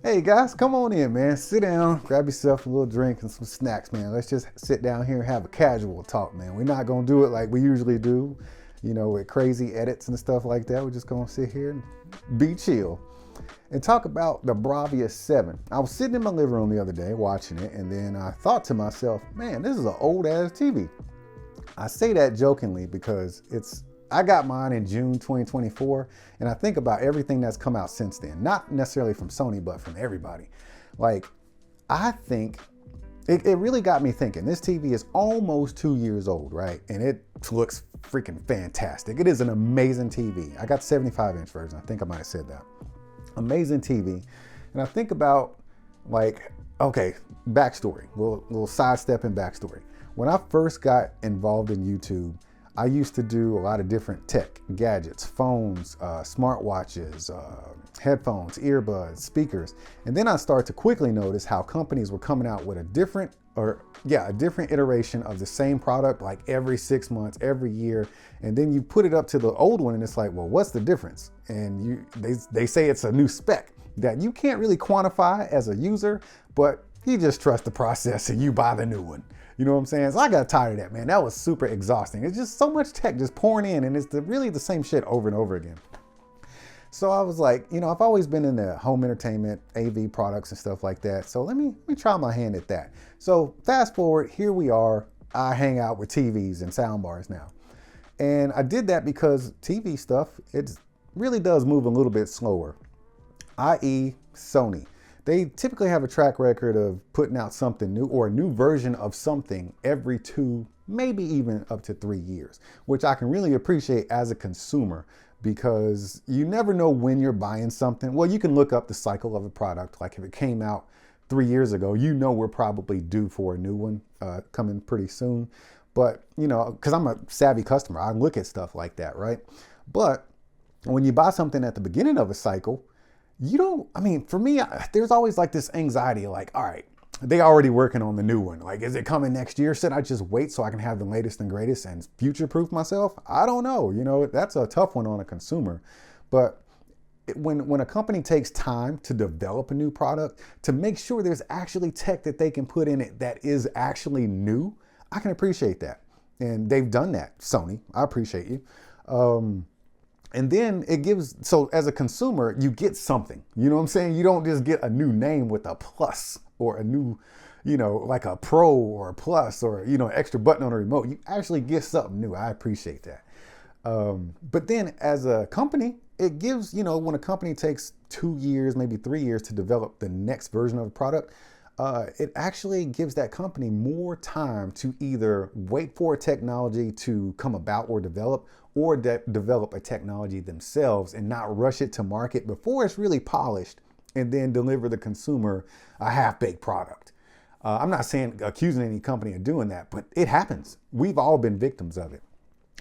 Hey guys, come on in, man. Sit down, grab yourself a little drink and some snacks, man. Let's just sit down here and have a casual talk, man. We're not gonna do it like we usually do, with crazy edits and stuff like that. We're just gonna sit here and be chill and talk about the Bravia 7. I was sitting in my living room the other day watching it, and then I thought to myself, man, this is an old ass TV. I say that jokingly because I got mine in June 2024, and I think about everything that's come out since then. Not necessarily from Sony, but from everybody. Like, I think it really got me thinking. This TV is almost 2 years old, right? And it looks freaking fantastic. It is an amazing TV. I got the 75-inch version. I think I might have said that. Amazing TV. And I think about, okay, backstory. Little sidestep and backstory. When I first got involved in YouTube, I used to do a lot of different tech gadgets, phones, smartwatches, headphones, earbuds, speakers. And then I started to quickly notice how companies were coming out with a different iteration of the same product, like every 6 months, every year. And then you put it up to the old one and it's like, well, what's the difference? And they say it's a new spec that you can't really quantify as a user, but you just trust the process and you buy the new one. You know what I'm saying? So I got tired of that, man. That was super exhausting. It's just so much tech just pouring in, and it's really the same shit over and over again. So I was like, I've always been in the home entertainment, AV products and stuff like that. So let me try my hand at that. So fast forward, here we are. I hang out with TVs and soundbars now. And I did that because TV stuff, it really does move a little bit slower, i.e. Sony. They typically have a track record of putting out something new or a new version of something every 2, maybe even up to 3 years, which I can really appreciate as a consumer because you never know when you're buying something. Well, you can look up the cycle of a product. Like if it came out 3 years ago, we're probably due for a new one coming pretty soon. But, because I'm a savvy customer, I look at stuff like that, right? But when you buy something at the beginning of a cycle, for me, there's always like this anxiety, like, all right, they already working on the new one. Like, is it coming next year? Should I just wait so I can have the latest and greatest and future-proof myself? I don't know. That's a tough one on a consumer. But when a company takes time to develop a new product, to make sure there's actually tech that they can put in it that is actually new, I can appreciate that. And they've done that, Sony. I appreciate you. And then so as a consumer, you get something, you know what I'm saying? You don't just get a new name with a plus or a new, like a pro or a plus or, an extra button on a remote. You actually get something new. I appreciate that. But then as a company, it gives, when a company takes 2 years, maybe 3 years to develop the next version of a product, it actually gives that company more time to either wait for a technology to come about or develop, or develop a technology themselves and not rush it to market before it's really polished and then deliver the consumer a half-baked product. I'm not accusing any company of doing that, but it happens. We've all been victims of it.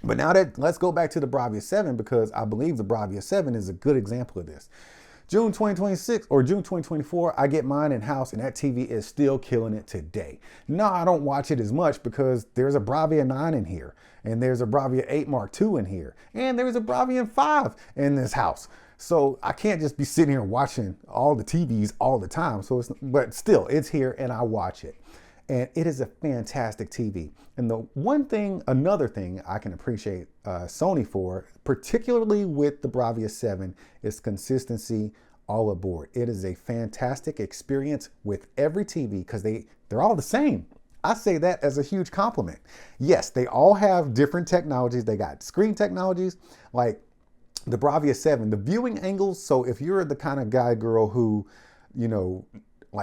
But let's go back to the Bravia 7 because I believe the Bravia 7 is a good example of this. June 2026 or June 2024, I get mine in house and that TV is still killing it today. No, I don't watch it as much because there's a Bravia 9 in here and there's a Bravia 8 Mark II in here and there's a Bravia 5 in this house. So I can't just be sitting here watching all the TVs all the time. But still, it's here and I watch it. And it is a fantastic TV. And another thing I can appreciate Sony for, particularly with the Bravia 7, is consistency all aboard. It is a fantastic experience with every TV because they're all the same. I say that as a huge compliment. Yes, they all have different technologies. They got screen technologies like the Bravia 7, the viewing angles. So if you're the kind of guy, girl who,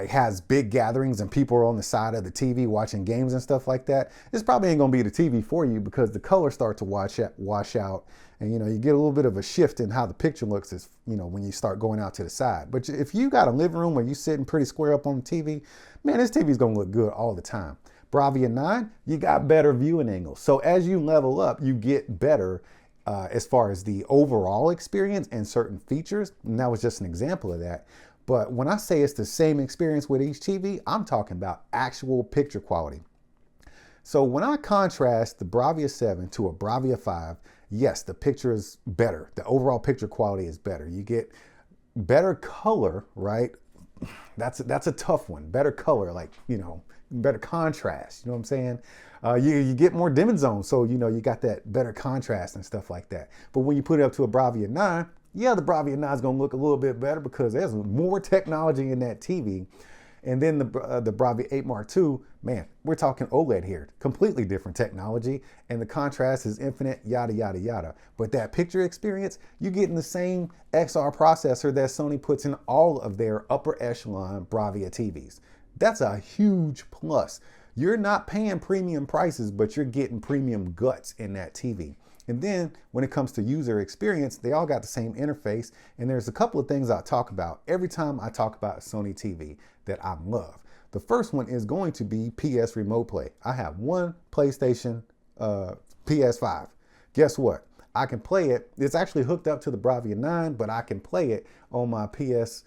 has big gatherings and people are on the side of the TV watching games and stuff like that, this probably ain't gonna be the TV for you because the colors start to wash out and you get a little bit of a shift in how the picture looks as when you start going out to the side. But if you got a living room where you're sitting pretty square up on the TV, man, this TV is gonna look good all the time. Bravia 9, you got better viewing angles. So as you level up, you get better as far as the overall experience and certain features. And that was just an example of that. But when I say it's the same experience with each TV, I'm talking about actual picture quality. So when I contrast the Bravia 7 to a Bravia 5, yes, the picture is better. The overall picture quality is better. You get better color, right? that's a tough one. Better color, like, better contrast. You know what I'm saying? You get more dimming zones, so you got that better contrast and stuff like that. But when you put it up to a Bravia 9, yeah, the Bravia 9 is gonna look a little bit better because there's more technology in that TV. And then the Bravia 8 Mark II, man, we're talking OLED here. Completely different technology, and the contrast is infinite, yada, yada, yada. But that picture experience, you're getting the same XR processor that Sony puts in all of their upper echelon Bravia TVs. That's a huge plus. You're not paying premium prices, but you're getting premium guts in that TV. And then when it comes to user experience, they all got the same interface. And there's a couple of things I talk about every time I talk about a Sony TV that I love. The first one is going to be PS Remote Play. I have one PlayStation PS5. Guess what? I can play it. It's actually hooked up to the Bravia 9, but I can play it on my Bravia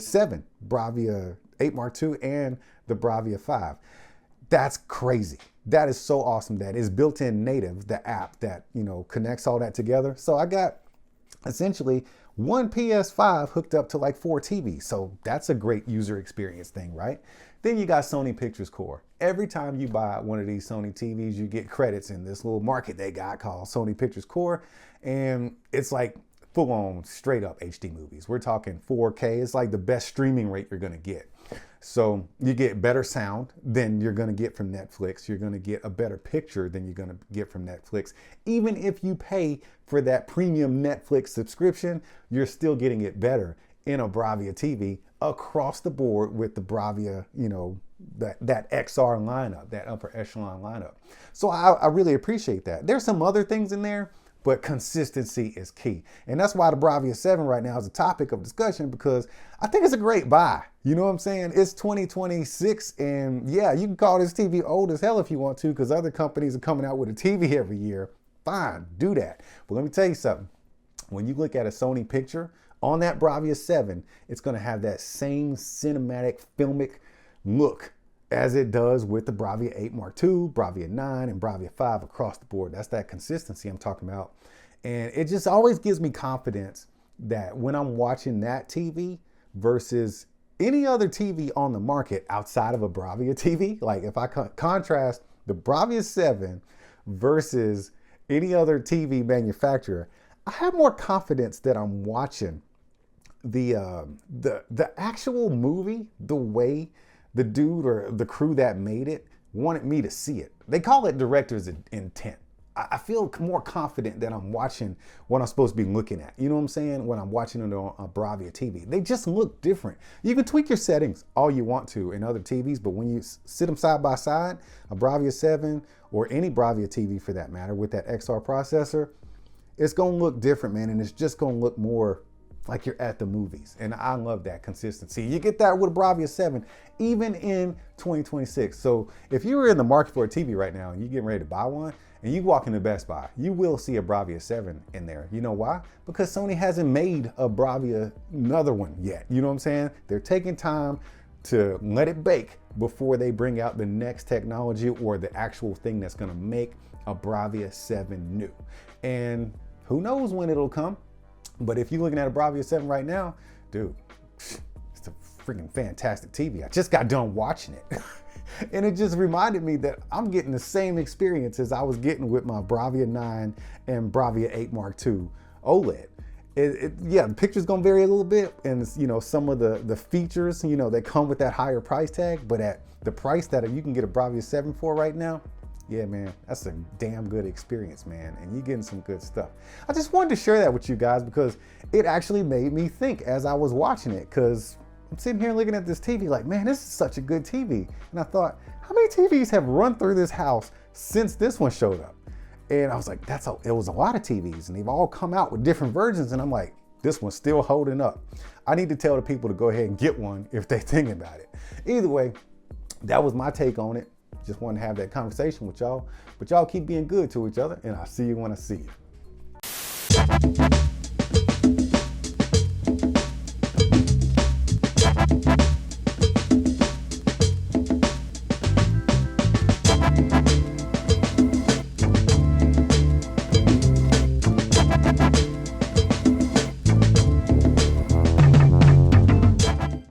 7, Bravia 8 Mark II, and the Bravia 5. That's crazy. That is so awesome. That is built-in native, the app that, connects all that together. So I got essentially one PS5 hooked up to like 4 TVs. So that's a great user experience thing, right? Then you got Sony Pictures Core. Every time you buy one of these Sony TVs, you get credits in this little market they got called Sony Pictures Core. And it's like full on straight up HD movies. We're talking 4K. It's like the best streaming rate you're gonna get. So you get better sound than you're gonna get from Netflix. You're gonna get a better picture than you're gonna get from Netflix. Even if you pay for that premium Netflix subscription, you're still getting it better in a Bravia TV across the board with the Bravia, that XR lineup, that upper echelon lineup. So I really appreciate that. There's some other things in there, but consistency is key. And that's why the Bravia 7 right now is a topic of discussion, because I think it's a great buy. You know what I'm saying? It's 2026, and yeah, you can call this TV old as hell if you want to, because other companies are coming out with a TV every year. Fine, do that. But let me tell you something. When you look at a Sony picture on that Bravia 7, it's gonna have that same cinematic, filmic look as it does with the Bravia 8 Mark II, Bravia 9, and Bravia 5 across the board. That's that consistency I'm talking about. And it just always gives me confidence that when I'm watching that TV versus any other TV on the market outside of a Bravia TV, like if I contrast the Bravia 7 versus any other TV manufacturer, I have more confidence that I'm watching the actual movie the way the dude or the crew that made it wanted me to see it. They call it director's intent. I feel more confident that I'm watching what I'm supposed to be looking at. You know what I'm saying? When I'm watching it on a Bravia TV. They just look different. You can tweak your settings all you want to in other TVs, but when you sit them side by side, a Bravia 7 or any Bravia TV for that matter with that XR processor, it's gonna look different, man, and it's just gonna look more like you're at the movies. And I love that consistency. You get that with a Bravia 7, even in 2026. So if you were in the market for a TV right now and you're getting ready to buy one, and you walk into Best Buy, you will see a Bravia 7 in there. You know why? Because Sony hasn't made a Bravia, another one yet. You know what I'm saying? They're taking time to let it bake before they bring out the next technology or the actual thing that's gonna make a Bravia 7 new. And who knows when it'll come? But if you're looking at a Bravia 7 right now, dude, it's a freaking fantastic TV. I just got done watching it. And it just reminded me that I'm getting the same experience as I was getting with my Bravia 9 and Bravia 8 Mark II OLED. Yeah, the picture's gonna vary a little bit, and some of the features, they come with that higher price tag, but at the price that you can get a Bravia 7 for right now, yeah, man, that's a damn good experience, man, and you're getting some good stuff. I just wanted to share that with you guys because it actually made me think as I was watching it, because I'm sitting here looking at this TV like, man, this is such a good TV. And I thought, how many TVs have run through this house since this one showed up? And I was like, it was a lot of TVs, and they've all come out with different versions, and I'm like, this one's still holding up. I need to tell the people to go ahead and get one if they're thinking about it. Either way, that was my take on it. Just wanted to have that conversation with y'all. But y'all keep being good to each other, and I'll see you when I see you.